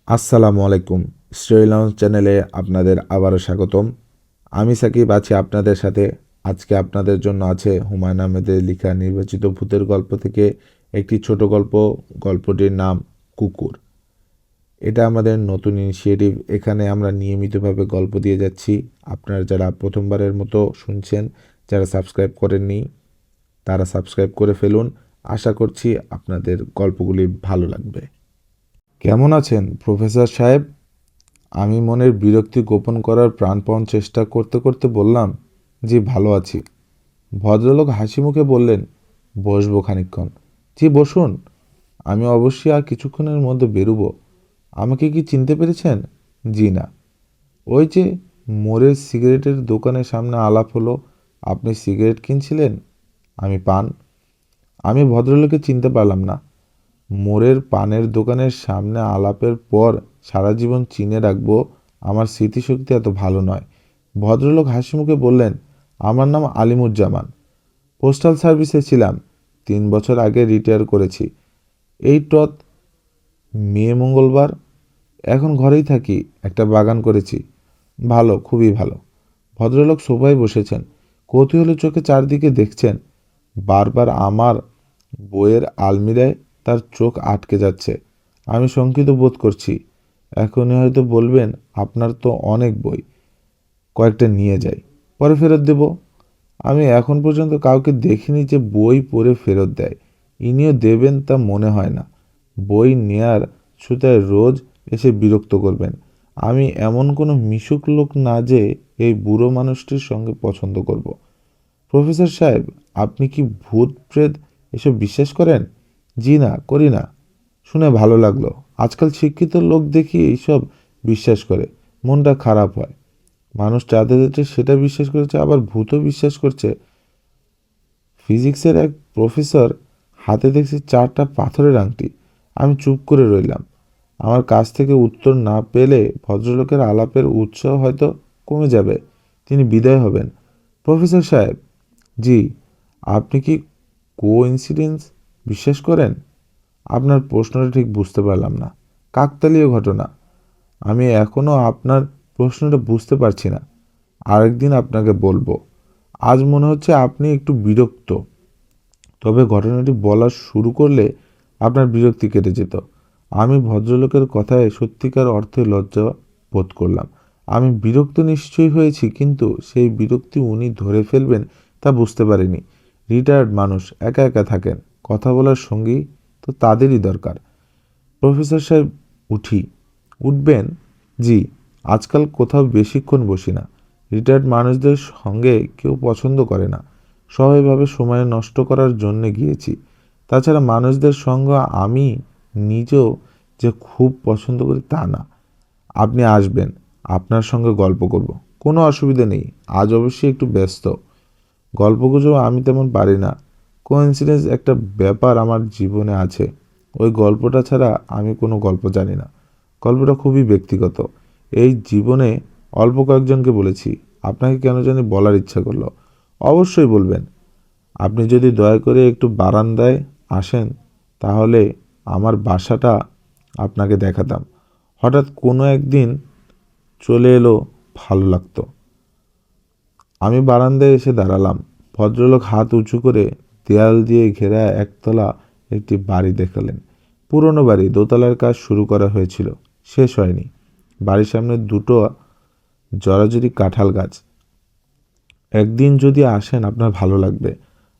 আসসালামু আলাইকুম। Story launch চ্যানেলে আপনাদের আবারও স্বাগতম। আমি সাকিব আছি আপনাদের সাথে। আজকে আপনাদের জন্য আছে হুমায়ুন আহমেদের লেখা নির্বাচিত ভূতের গল্প থেকে একটি ছোট গল্প। গল্পটির নাম কুকুর। এটা আমাদের নতুন ইনিশিয়েটিভ। এখানে আমরা নিয়মিতভাবে গল্প দিয়ে যাচ্ছি। আপনারা যারা প্রথমবারের মতো শুনছেন, যারা সাবস্ক্রাইব করেননি, তারা সাবস্ক্রাইব করে ফেলুন। আশা করছি আপনাদের গল্পগুলি ভালো লাগবে। কেমন আছেন প্রফেসর সাহেব? আমি মনের বিরক্তি গোপন করার প্রাণপণ চেষ্টা করতে করতে বললাম, জি ভালো আছি। ভদ্রলোক হাসি মুখে বললেন, বসবো খানিকক্ষণ? জি বসুন। আমি অবশ্যই আর কিছুক্ষণের মধ্যে বেরুবো। আমাকে কি চিনতে পেরেছেন? জি না। ওই যে মোড়ের সিগারেটের দোকানের সামনে আলাপ হলো, আপনি সিগারেট কিনছিলেন, আমি পান। আমি ভদ্রলোককে চিনতে পারলাম না। মোড়ের পানের দোকানের সামনে আলাপের পর সারা জীবন চিনে রাখবো, আমার স্মৃতিশক্তি এত ভালো নয়। ভদ্রলোক হাসিমুখে বললেন, আমার নাম আলিমুজ্জামান। পোস্টাল সার্ভিসে ছিলাম, 3 বছর আগে রিটায়ার করেছি। এই টত মঙ্গলবার। এখন ঘরেই থাকি, একটা বাগান করেছি। ভালো, খুবই ভালো। ভদ্রলোক সোফায় বসেছেন, কৌতূহলী চোখে চারদিকে দেখছেন। বারবার আমার বইয়ের আলমিরায় তার চোখ আটকে যাচ্ছে। আমি শঙ্কিত বোধ করছি। এখনই হয়তো বলবেন, আপনার তো অনেক বই, কয়েকটা নিয়ে যাই, পরে ফেরত দেব। আমি এখন পর্যন্ত কাউকে দেখিনি যে বই পড়ে ফেরত দেয়। ইনিও দেবেন তা মনে হয় না। বই নেয়ার ছুতায় রোজ এসে বিরক্ত করবেন। আমি এমন কোনো মিশুক লোক না যে এই বুড়ো মানুষটির সঙ্গে পছন্দ করব। প্রফেসর সাহেব, আপনি কি ভূত প্রেত এসব বিশ্বাস করেন? জি না, করি না। শুনে ভালো লাগলো। আজকাল শিক্ষিত লোক দেখি এইসব বিশ্বাস করে, মনটা খারাপ হয়। মানুষ চাঁদে যাচ্ছে সেটা বিশ্বাস করেছে, আবার ভূতও বিশ্বাস করছে। ফিজিক্সের এক প্রফেসর হাতে দেখছি 4টা পাথরের আংটি। আমি চুপ করে রইলাম। আমার কাছ থেকে উত্তর না পেলে ভদ্রলোকের আলাপের উৎসাহ হয়তো কমে যাবে। তিনি বিদায় হবেন। প্রফেসর সাহেব, জি, আপনি কি কোইন্সিডেন্স বিশ্বাস করেন? আপনার প্রশ্নটা ঠিক বুঝতে পারলাম না। কাকতালীয় ঘটনা? আমি এখনও আপনার প্রশ্নটা বুঝতে পারছি না। আরেকদিন আপনাকে বলবো। আজ মনে হচ্ছে আপনি একটু বিরক্ত। তবে ঘটনাটি বলা শুরু করলে আপনার বিরক্তি কেটে যেত। আমি ভদ্রলোকের কথায় সত্যিকার অর্থে লজ্জা বোধ করলাম। আমি বিরক্ত নিশ্চয়ই হয়েছি, কিন্তু সেই বিরক্তি উনি ধরে ফেলবেন তা বুঝতে পারিনি। রিটায়ার্ড মানুষ, একা একা থাকেন, কথা বলার সঙ্গী তো তাদেরই দরকার। প্রফেসর সাহেব, উঠি? উঠবেন? জি। আজকাল কোথাও বেশিক্ষণ বসি না। রিটায়ার্ড মানুষদের সঙ্গে কেউ পছন্দ করে না। সবাইভাবে সময় নষ্ট করার জন্যে গিয়েছি। তাছাড়া মানুষদের সঙ্গ আমি নিজেও যে খুব পছন্দ করি তা না। আপনি আসবেন, আপনার সঙ্গে গল্প করব। কোনো অসুবিধা নেই। আজ অবশ্যই একটু ব্যস্ত। গল্পগুজব আমি তেমন পারি না। কোইন্সিডেন্স একটা ব্যাপার আমার জীবনে আছে। ওই গল্পটা ছাড়া আমি কোনো গল্প জানি না। গল্পটা খুবই ব্যক্তিগত। এই জীবনে অল্প কয়েকজনকে বলেছি। আপনাকে কেন জানি বলার ইচ্ছা করলো। অবশ্যই বলবেন। আপনি যদি দয়া করে একটু বারান্দায় আসেন, তাহলে আমার বাসাটা আপনাকে দেখাতাম। হঠাৎ কোনো একদিন চলে এলো, ভালো লাগতো। আমি বারান্দায় এসে দাঁড়ালাম। ভদ্রলোক হাত উঁচু করে দেয়াল দিয়ে ঘেরা একতলা একটি বাড়ি দেখালেন। পুরনো বাড়ি, দোতলার কাজ শুরু করা হয়েছিল, শেষ হয়নি। বাড়ির সামনে 2টো জরাজুরি কাঁঠাল গাছ। একদিন যদি আসেন আপনার ভালো লাগবে।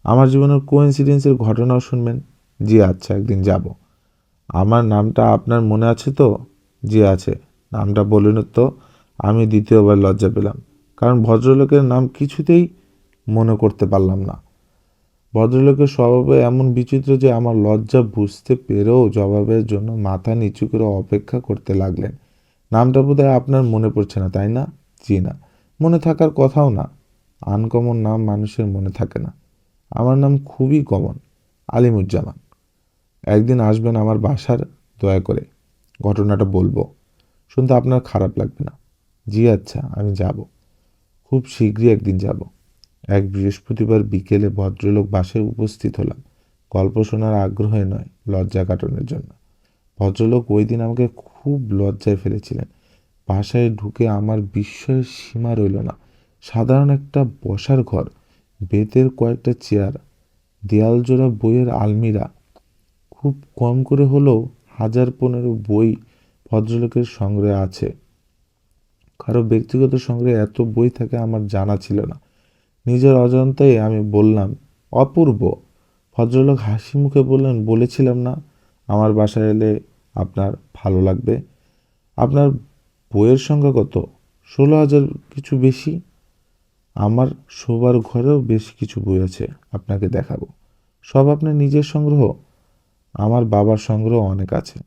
আমার জীবনের কোইন্সিডেন্সের ঘটনাও শুনবেন। জি আচ্ছা, একদিন যাব। আমার নামটা আপনার মনে আছে তো? জি আছে। নামটা বলুন তো। আমি দ্বিতীয়বার লজ্জা পেলাম, কারণ ভদ্রলোকের নাম কিছুতেই মনে করতে পারলাম না। ভদ্রলোকের স্বভাবে এমন বিচিত্র যে আমার লজ্জা বুঝতে পেরেও জবাবের জন্য মাথা নিচু করে অপেক্ষা করতে লাগলেন। নামটা বোধহয় আপনার মনে পড়ছে না, তাই না? জি না। মনে থাকার কথাও না। আনকমন নাম মানুষের মনে থাকে না। আমার নাম খুবই কমন, আলিমুজ্জামান। একদিন আসবেন আমার বাসার, দয়া করে। ঘটনাটা বলবো। শুনতে আপনার খারাপ লাগবে না? জি আচ্ছা, আমি যাব। খুব শীঘ্রই একদিন যাব। এক বৃহস্পতিবার বিকেলে ভদ্রলোক বাসায় উপস্থিত হলাম। গল্প শোনার আগ্রহে নয়, লজ্জা কাটানোর জন্য। ভদ্রলোক ওই দিন আমাকে খুব লজ্জায় ফেলেছিলেন। বাসায় ঢুকে আমার বিস্ময়ের সীমা রইল না। সাধারণ একটা বসার ঘর, বেতের কয়েকটা চেয়ার, দেয়াল জোড়া বইয়ের আলমিরা, খুব কম করে হলেও 1015 বই ভদ্রলোকের সংগ্রহে আছে। কারো ব্যক্তিগত সংগ্রহে এত বই থাকে আমার জানা ছিল না। নিজের অজান্তেই আমি বললাম, অপূর্ব। ভদ্রলোক হাসি মুখে বললেন, বলেছিলাম না আমার বাসায় এলে আপনার ভালো লাগবে। আপনার বইয়ের সংখ্যা কত? 16,000 কিছু বেশি। আমার শোবার ঘরেও বেশ কিছু বই আছে, আপনাকে দেখাবো। সব আপনার নিজের সংগ্রহ? আমার বাবার সংগ্রহ অনেক আছে।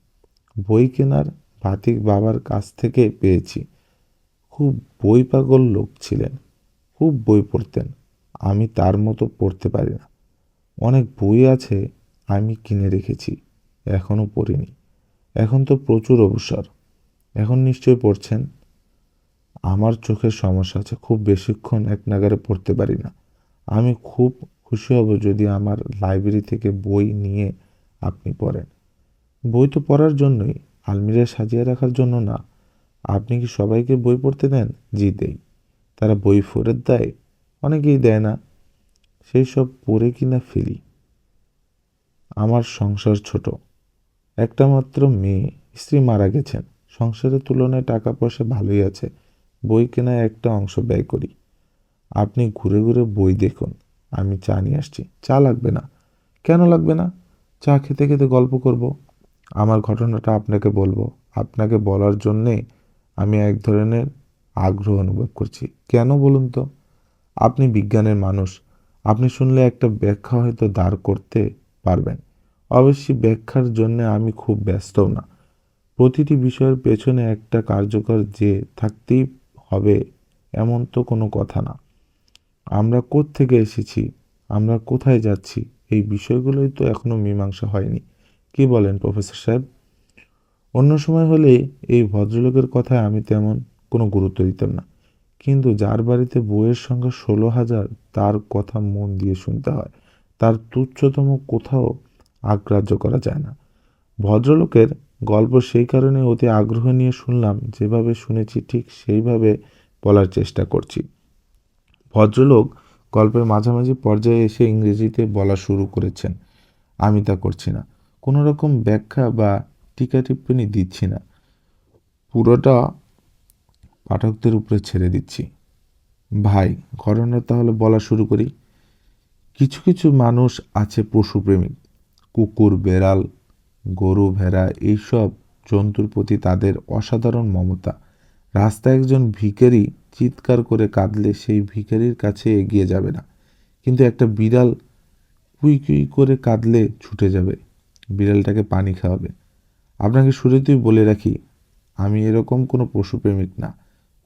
বই কেনার ভাতিক বাবার কাছ থেকে পেয়েছি। খুব বই পাগল লোক ছিলেন, খুব বই পড়তেন। আমি তার মতো পড়তে পারি না। অনেক বই আছে আমি কিনে রেখেছি, এখনও পড়িনি। এখন তো প্রচুর অবসর। এখন নিশ্চয়ই পড়ছেন। আমার চোখের সমস্যা আছে, খুব বেশিক্ষণ এক নাগাড়ে পড়তে পারি না। আমি খুব খুশি হব যদি আমার লাইব্রেরি থেকে বই নিয়ে আপনি পড়েন। বই তো পড়ার জন্যই, আলমিরায় সাজিয়ে রাখার জন্য না। আপনি কি সবাইকে বই পড়তে দেন? জি দেই। তারা বই ফেরত দেয়? অনেকেই দেয় না। সেই সব পড়ে কিনা ফেলি। আমার সংসার ছোট, একটা মাত্র মেয়ে, স্ত্রী মারা গেছেন। সংসারের তুলনায় টাকা পয়সা ভালোই আছে। বই কেনায় একটা অংশ ব্যয় করি। আপনি ঘুরে ঘুরে বই দেখুন, আমি চা নিয়ে আসছি। চা লাগবে না। কেন লাগবে না? চা খেতে খেতে গল্প করব। আমার ঘটনাটা আপনাকে বলবো। আপনাকে বলার জন্যে আমি এক ধরনের আগ্রহ অনুভব করছি। কেন বলুন তো? আপনি বিজ্ঞানের মানুষ। আপনি শুনলে একটা ব্যাখ্যা হয়তো দাঁড় করতে পারবেন। অবশ্যই ব্যাখ্যার জন্য আমি খুব ব্যস্তও না। প্রতিটি বিষয়ের পেছনে একটা কার্যকর যে থাকতেই হবে এমন তো কোনো কথা না। আমরা কোত্থেকে এসেছি, আমরা কোথায় যাচ্ছি, এই বিষয়গুলোই তো এখনো মীমাংসা হয়নি। কি বলেন প্রফেসর সাহেব? অন্য সময় হলে এই ভদ্রলোকের কথায় আমি তেমন কোনো গুরুত্ব দিতাম না, কিন্তু যার বাড়িতে বইয়ের সংখ্যা 16,000, তার কথা মন দিয়ে শুনতে হয়। তার তুচ্ছতম কোথাও আগ্রাহ্য করা যায় না। ভদ্রলোকের গল্প সেই কারণে অতি আগ্রহ নিয়ে শুনলাম, যেভাবে শুনেছি ঠিক সেইভাবে বলার চেষ্টা করছি। ভদ্রলোক গল্পের মাঝামাঝি পর্যায়ে এসে ইংরেজিতে বলা শুরু করেছেন। আমি তা করছি না। কোনো রকম ব্যাখ্যা বা টিকা টিপ্পনী দিচ্ছি না। পুরোটা পাঠকদের উপরে ছেড়ে দিচ্ছি। ভাই, ঘটনা তাহলে বলা শুরু করি। কিছু কিছু মানুষ আছে পশুপ্রেমিক। কুকুর, বেড়াল, গরু, ভেড়া এইসব জন্তুর প্রতি তাদের অসাধারণ মমতা। রাস্তায় একজন ভিখারি চিৎকার করে কাঁদলে সেই ভিখারির কাছে এগিয়ে যাবে না, কিন্তু একটা বিড়াল কুই কুই করে কাঁদলে ছুটে যাবে, বিড়ালটাকে পানি খাওয়াবে। আপনাকে শুরুতেই বলে রাখি, আমি এরকম কোনো পশুপ্রেমিক না।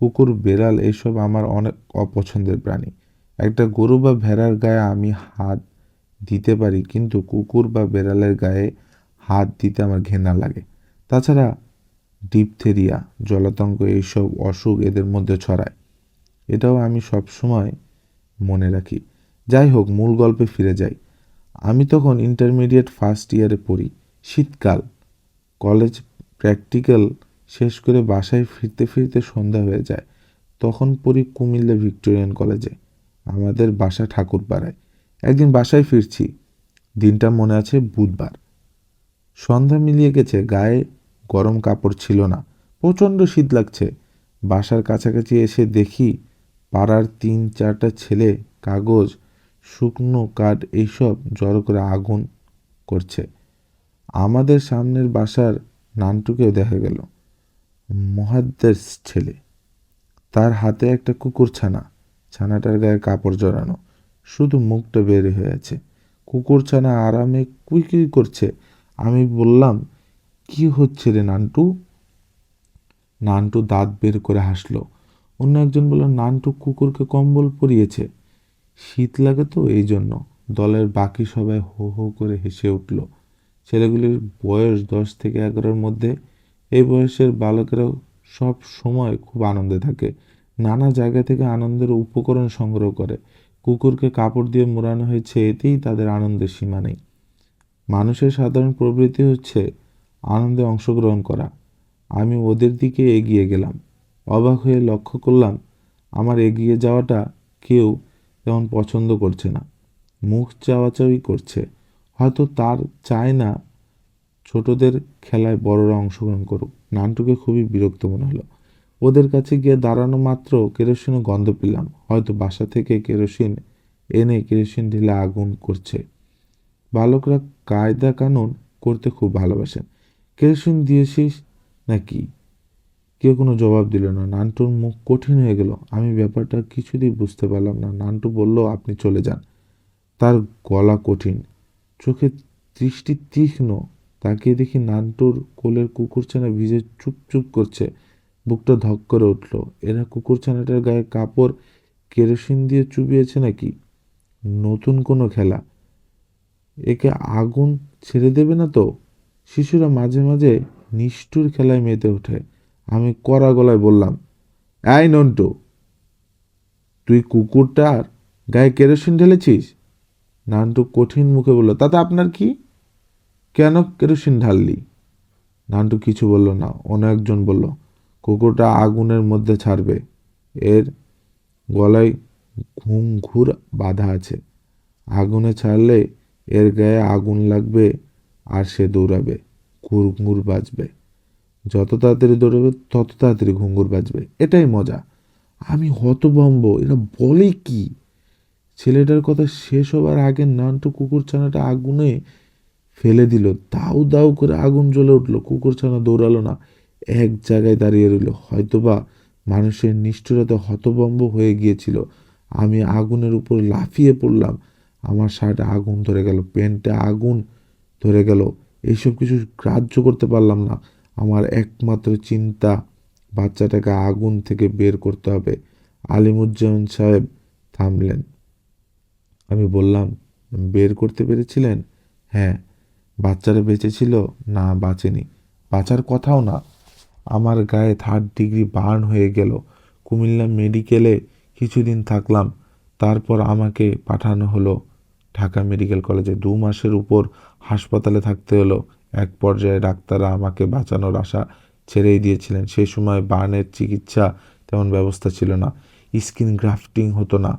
কুকুর, বেড়াল এইসব আমার অনেক অপছন্দের প্রাণী। একটা গরু বা ভেড়ার গায়ে আমি হাত দিতে পারি, কিন্তু কুকুর বা বেড়ালের গায়ে হাত দিতে আমার ঘেন্না লাগে। তাছাড়া ডিপথেরিয়া, জলাতঙ্ক এইসব অসুখ এদের মধ্যে ছড়ায়, এটাও আমি সব সময় মনে রাখি। যাই হোক, মূল গল্পে ফিরে যাই। আমি তখন ইন্টারমিডিয়েট ফার্স্ট ইয়ারে পড়ি। শীতকাল। কলেজ প্র্যাকটিক্যাল শেষ করে বাসায় ফিরতে ফিরতে সন্ধ্যা হয়ে যায়। তখন পড়ি কুমিল্লা ভিক্টোরিয়ান কলেজে। আমাদের বাসা ঠাকুরপাড়ায়। একদিন বাসায় ফিরছি। দিনটা মনে আছে, বুধবার। সন্ধ্যা মিলিয়ে গেছে, গায়ে গরম কাপড় ছিল না। প্রচণ্ড শীত লাগছে। বাসার কাছাকাছি এসে দেখি পাড়ার 3-4টা ছেলে কাগজ, শুকনো কাঠ এইসব জড়ো করে আগুন করছে। আমাদের সামনের বাসার নানটুকেও দেখা গেল। মহাদ্দেশ ছেলে, তার হাতে একটা কুকুরছানা। ছানাটার গায়ে কাপড় জড়ানো, শুধু মুখটা বের হয়ে আছে। কুকুরছানা আরামে কুই কুই করছে। আমি বললাম, কি হচ্ছে রে নান্টু? নান্টু দাঁত বের করে হাসলো। অন্য একজন বলল, নান্টু কুকুরকে কম্বল পরিয়েছে, শীত লাগে তো এই জন্য। দলের বাকি সবাই হো হো করে হেসে উঠল। ছেলেগুলির বয়স 10 থেকে 11-র মধ্যে। এই বয়সের বালকেরাও সব সময় খুব আনন্দে থাকে। নানা জায়গা থেকে আনন্দের উপকরণ সংগ্রহ করে। কুকুরকে কাপড় দিয়ে মোড়ানো হয়েছে, এতেই তাদের আনন্দের সীমা নেই। মানুষের সাধারণ প্রবৃত্তি হচ্ছে আনন্দে অংশগ্রহণ করা। আমি ওদের দিকে এগিয়ে গেলাম। অবাক হয়ে লক্ষ্য করলাম আমার এগিয়ে যাওয়াটা কেউ তেমন পছন্দ করছে না, মুখ চাওয়াচাওয়ি করছে। হয়তো তার চায় না ছোটদের খেলায় বড়রা অংশগ্রহণ করুক। নান্টুকে খুবই বিরক্ত মনে হলো। ওদের কাছে গিয়ে দাঁড়ানো মাত্র কেরোসিনের গন্ধ পেলাম। হয়তো বাসা থেকে কেরোসিন এনে কেরোসিন ঢেলে আগুন করছে। বালকরা কায়দা কানুন করতে খুব ভালোবাসেন। কেরোসিন দিয়েছিস নাকি? কেউ কোনো জবাব দিল না। নান্টুর মুখ কঠিন হয়ে গেল। আমি ব্যাপারটা কিছুতেই বুঝতে পারলাম না। নান্টু বলল, আপনি চলে যান। তার গলা কঠিন, চোখে দৃষ্টি তীক্ষ্ণ। তাকিয়ে দেখি নান্টুর কোলের কুকুরছানা ভিজে চুপ চুপ করছে। বুকটা ধক করে উঠল। এরা কুকুরছানাটার গায়ে কাপড় কেরোসিন দিয়ে চুবিয়েছে নাকি? নতুন কোনো খেলা? একে আগুন ছেড়ে দেবে না তো? শিশুরা মাঝে মাঝে নিষ্ঠুর খেলায় মেতে ওঠে। আমি কড়া গলায় বললাম, এই নন্টু, তুই কুকুরটার গায়ে কেরোসিন ঢেলেছিস? নান্টু কঠিন মুখে বলল, তাতে আপনার কি? কেন কেরোসিন ঢাললি? নান্টু কিছু বলল না। অন্য একজন বলল, কুকুরটা আগুনের মধ্যে ছাড়বে। এর গলায় ঘুঙুর বাঁধা আছে। আগুনে ছাড়লে এর গায়ে আগুন লাগবে আর সে দৌড়াবে, ঘুঙুর বাজবে। যত তাড়াতাড়ি দৌড়াবে তত তাড়াতাড়ি ঘুঙুর বাজবে। এটাই মজা। আমি হতভম্ব। এরা বলে কি? ছেলেটার কথা শেষ হবার আগে নান্টু কুকুরছানাটা আগুনে ফেলে দিল। দাউ দাউ করে আগুন জ্বলে উঠল। কুকুরছানা দৌড়ালো না, এক জায়গায় দাঁড়িয়ে রইল। হয়তোবা মানুষের নিষ্ঠুরতা হতভম্ব হয়ে গিয়েছিল। আমি আগুনের উপর লাফিয়ে পড়লাম। আমার শার্টে আগুন ধরে গেল, প্যান্টে আগুন ধরে গেল। এইসব কিছু গ্রাহ্য করতে পারলাম না। আমার একমাত্র চিন্তা, বাচ্চাটাকে আগুন থেকে বের করতে হবে। আলিমুজ্জামান সাহেব থামলেন। আমি বললাম, বের করতে পেরেছিলেন? হ্যাঁ। বাচ্চারা বেঁচে ছিল? না, বাঁচেনি। বাঁচার কথাও না। আমার গায়ে 3rd ডিগ্রি বার্ন হয়ে গেল। কুমিল্লা মেডিকেলে কিছুদিন থাকলাম। তারপর আমাকে পাঠানো হলো ঢাকা মেডিকেল কলেজে। 2 মাসের উপর হাসপাতালে থাকতে হলো। এক পর্যায়ে ডাক্তাররা আমাকে বাঁচানোর আশা ছেড়েই দিয়েছিলেন। সেই সময় বার্নের চিকিৎসা তেমন ব্যবস্থা ছিল না। স্কিন গ্রাফটিং হতো না।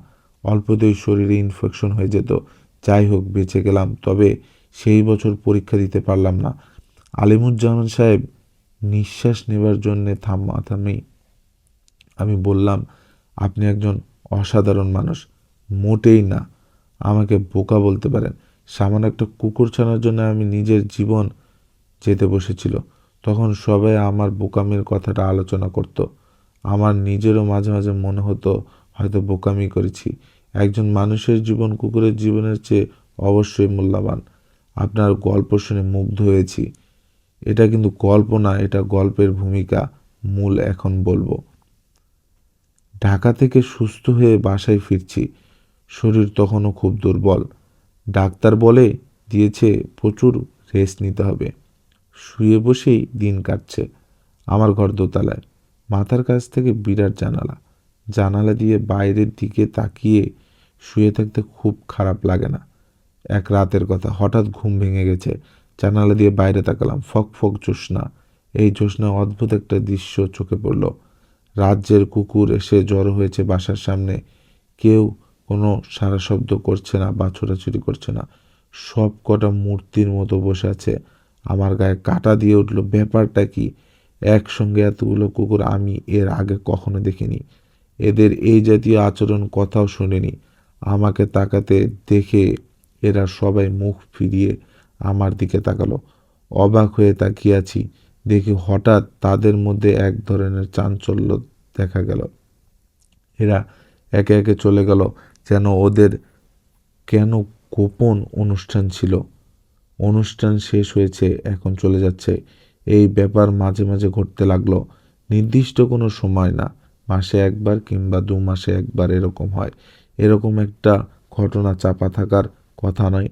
অল্পতেই শরীরে ইনফেকশন হয়ে যেত। যাই হোক, বেঁচে গেলাম। তবে সেই বছর পরীক্ষা দিতে পারলাম না। আলিমুজ্জামান সাহেব নিঃশ্বাস নেবার জন্যে থামাথামি। আমি বললাম, আপনি একজন অসাধারণ মানুষ। মোটেই না। আমাকে বোকা বলতে পারেন। সামান্য একটা কুকুর ছানার জন্য আমি নিজের জীবন যেতে বসেছিল। তখন সবাই আমার বোকামির কথাটা আলোচনা করত। আমার নিজেরও মাঝে মাঝে মনে হতো হয়তো বোকামি করেছি। একজন মানুষের জীবন কুকুরের জীবনের চেয়ে অবশ্যই মূল্যবান। আপনার গল্প শুনে মুগ্ধ হয়েছি। এটা কিন্তু গল্প না, এটা গল্পের ভূমিকা। মূল এখন বলবো। ঢাকা থেকে সুস্থ হয়ে বাসায় ফিরছি। শরীর তখনও খুব দুর্বল। ডাক্তার বলে দিয়েছে প্রচুর রেস্ট নিতে হবে। শুয়ে বসেই দিন কাটছে। আমার ঘর দোতলায়। মাথার কাছ থেকে বিরাট জানালা। জানালা দিয়ে বাইরের দিকে তাকিয়ে শুয়ে থাকতে খুব খারাপ লাগে না। এক রাতের কথা, হঠাৎ ঘুম ভেঙে গেছে। জানালা দিয়ে বাইরে তাকালাম। ফক ফক জ্যোৎস্না। এই জ্যোৎস্নায় অদ্ভুত একটা দৃশ্য চোখে পড়ল। রাজ্যের কুকুর এসে জড়ো হয়েছে বাসার সামনে। কেউ কোনো সারা শব্দ করছে না বা ছোটাছুটি করছে না। সব কটা মূর্তির মতো বসে আছে। আমার গায়ে কাঁটা দিয়ে উঠল। ব্যাপারটা কি? একসঙ্গে এতগুলো কুকুর আমি এর আগে কখনো দেখিনি। এদের এই জাতীয় আচরণ কথাও শুনিনি। আমাকে তাকাতে দেখে এরা সবাই মুখ ফিরিয়ে আমার দিকে তাকালো। অবাক হয়ে তাকিয়ে আছি। দেখি হঠাৎ তাদের মধ্যে এক ধরনের চাঞ্চল্য দেখা গেল। এরা একে একে চলে গেল, যেন ওদের কেন গোপন অনুষ্ঠান ছিল। অনুষ্ঠান শেষ হয়েছে, এখন চলে যাচ্ছে। এই ব্যাপার মাঝে মাঝে ঘটতে লাগলো। নির্দিষ্ট কোনো সময় না, মাসে একবার কিংবা 2 মাসে একবার এরকম হয়। এরকম একটা ঘটনা চাপা থাকার কথা নয়।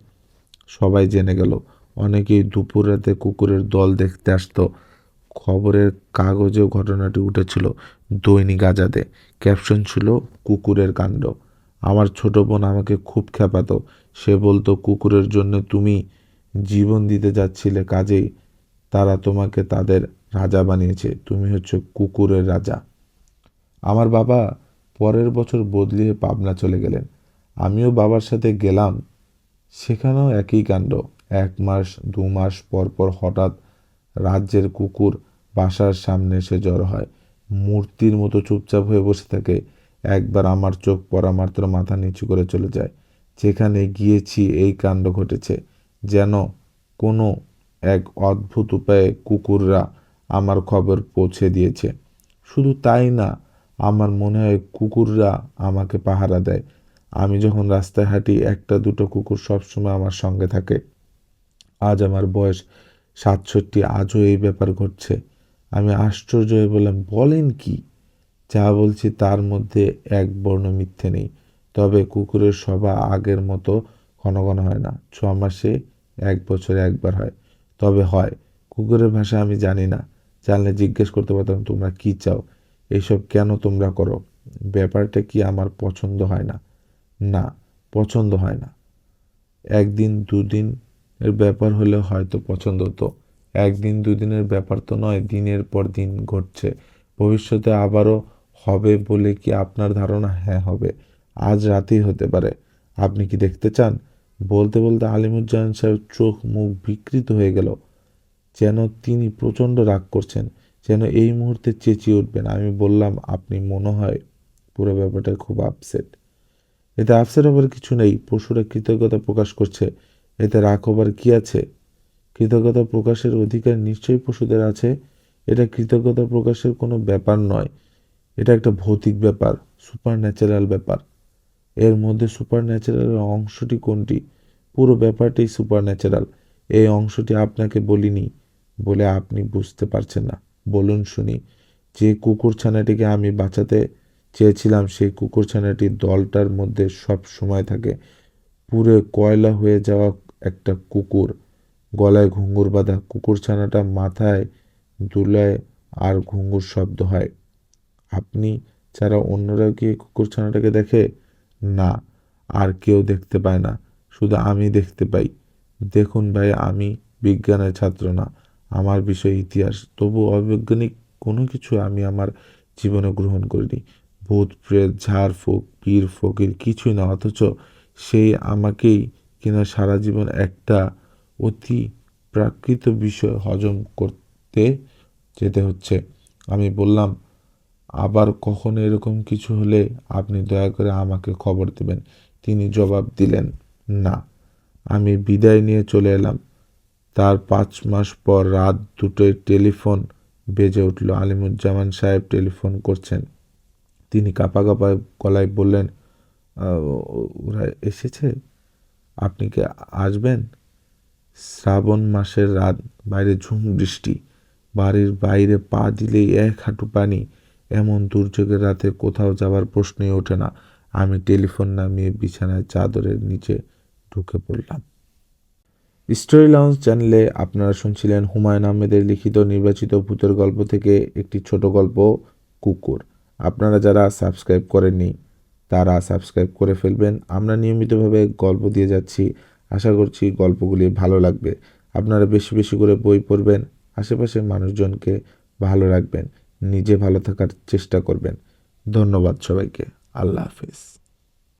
সবাই জেনে গেল। অনেকেই দুপুর রাতে কুকুরের দল দেখতে আসতো। খবরের কাগজেও ঘটনাটি উঠেছিল, দৈনিক আজাদে। ক্যাপশন ছিল, কুকুরের কাণ্ড। আমার ছোট বোন আমাকে খুব খেপাতো। সে বলতো, কুকুরের জন্য তুমি জীবন দিতে যাচ্ছিলে, কাজেই তারা তোমাকে তাদের রাজা বানিয়েছে, তুমি হচ্ছে কুকুরের রাজা। আমার বাবা পরের বছর বদলিয়ে পাবনা চলে গেলেন। আমিও বাবার সাথে গেলাম। সেখানেও একই কাণ্ড। 1 মাস 2 মাস পর পর হঠাৎ রাজ্যের কুকুর বাসার সামনে এসে জড়ো হয়। মূর্তির মতো চুপচাপ হয়ে বসে থাকে। একবার আমার চোখ পড়া মাত্র মাথা নিচু করে চলে যায়। যেখানে গিয়েছি এই কাণ্ড ঘটেছে। যেন কোনো এক অদ্ভুত উপায়ে কুকুররা আমার খবর পৌঁছে দিয়েছে। শুধু তাই না, আমার মনে হয় কুকুররা আমাকে পাহারা দেয়। আমি যখন রাস্তায় হাঁটি, একটা দুটো কুকুর সবসময় আমার সঙ্গে থাকে। আজ আমার বয়স 67, আজও এই ব্যাপার ঘটছে। আমি আশ্চর্য হয়ে বললাম, বলেন কি? যা বলছি তার মধ্যে এক বর্ণ মিথ্যে নেই। তবে কুকুরের সভা আগের মতো ঘন ঘন হয় না। 6 মাসে 1 বছরে একবার হয়। তবে হয়। কুকুরের ভাষা আমি জানি না। জানলে জিজ্ঞেস করতে পারতাম, তোমরা কি চাও? এইসব কেন তোমরা করো? ব্যাপারটা কি আমার পছন্দ হয় না? না, পছন্দ হয় না। 1 দিন 2 দিনের ব্যাপার হলে হয়তো পছন্দ হতো। 1 দিন 2 দিনের ব্যাপার তো নয়, দিনের পর দিন ঘটছে। ভবিষ্যতে আবারও হবে বলে কি আপনার ধারণা? হ্যাঁ, হবে। আজ রাতেই হতে পারে। আপনি কি দেখতে চান? বলতে বলতে আলিমুজ্জামান সাহেব চোখ মুখ বিকৃত হয়ে গেল। যেন তিনি প্রচণ্ড রাগ করছেন, যেন এই মুহূর্তে চেঁচিয়ে উঠবেন। আমি বললাম, আপনি মনে হয় পুরো ব্যাপারটা খুব আপসেট। এতে আফসোস হবার কিছু নেই। পশুরা কৃতজ্ঞতা প্রকাশ করছে, এতে রাগ হবার কি আছে? কৃতজ্ঞতা প্রকাশের অধিকার নিশ্চয়ই পশুদের আছে। এটা কৃতজ্ঞতা প্রকাশের কোনো ব্যাপার নয়। এটা একটা ভৌতিক ব্যাপার, সুপার ন্যাচারাল ব্যাপার। এর মধ্যে সুপার ন্যাচারালের অংশটি কোনটি? পুরো ব্যাপারটাই সুপার ন্যাচারাল। এই অংশটি আপনাকে বলিনি বলে আপনি বুঝতে পারছেন না। বলুন শুনি। যে কুকুরছানাটিকে আমি বাঁচাতে চেয়েছিলাম, সেই কুকুরছানাটি দলটার মধ্যে সব সময় থাকে। পুড়ে কয়লা হয়ে যাওয়া একটা কুকুর, গলায় ঘুঙুর বাঁধা। কুকুরছানাটা মাথায় দুলায় আর ঘুঙুর শব্দ হয়। আপনি ছাড়া অন্যরাও কি এই কুকুরছানাটাকে দেখে? না, আর কেউ দেখতে পায় না। শুধু আমি দেখতে পাই। দেখুন ভাই, আমি বিজ্ঞানের ছাত্র না, আমার বিষয় ইতিহাস। তবু অবৈজ্ঞানিক কোনো কিছু আমি আমার জীবনে গ্রহণ করিনি। ভূত প্রেত ঝাড়ফুঁক পীর ফকির কিছুই না, অথচ সেই আমাকেই কিনা সারা জীবন একটা অতি প্রাকৃত বিষয় হজম করতে যেতে হচ্ছে। আমি বললাম, আবার কখনো এরকম কিছু হলে আপনি দয়া করে আমাকে খবর দেবেন। তিনি জবাব দিলেন, না। আমি বিদায় নিয়ে চলে এলাম। তার 5 মাস পর রাত 2টোয় টেলিফোন বেজে উঠল। আলিমুজ্জামান সাহেব টেলিফোন করছেন। তিনি কাঁপা কাঁপা গলায় বললেন, ওরা এসেছে? আপনি কি আসবেন? শ্রাবণ মাসের রাত, বাইরে ঝুম বৃষ্টি। বাড়ির বাইরে পা দিলেই 1 হাঁটু পানি। এমন দুর্যোগের রাতে কোথাও যাবার প্রশ্নই ওঠে না। আমি টেলিফোন নামিয়ে বিছানায় চাদরের নিচে ঢুকে পড়লাম। স্টোরি লাউঞ্জ চ্যানেলে আপনারা শুনছিলেন হুমায়ুন আহমেদের লিখিত নির্বাচিত ভূতের গল্প থেকে একটি ছোট গল্প, কুকুর। আপনারা যারা সাবস্ক্রাইব করেননি তারা সাবস্ক্রাইব করে ফেলবেন। আমরা নিয়মিতভাবে গল্প দিয়ে যাচ্ছি। আশা করছি গল্পগুলি ভালো লাগবে। আপনারা বেশি বেশি করে বই পড়বেন, আশেপাশের মানুষজনকে ভালো রাখবেন, নিজে ভালো থাকার চেষ্টা করবেন। ধন্যবাদ সবাইকে। আল্লাহ হাফেজ।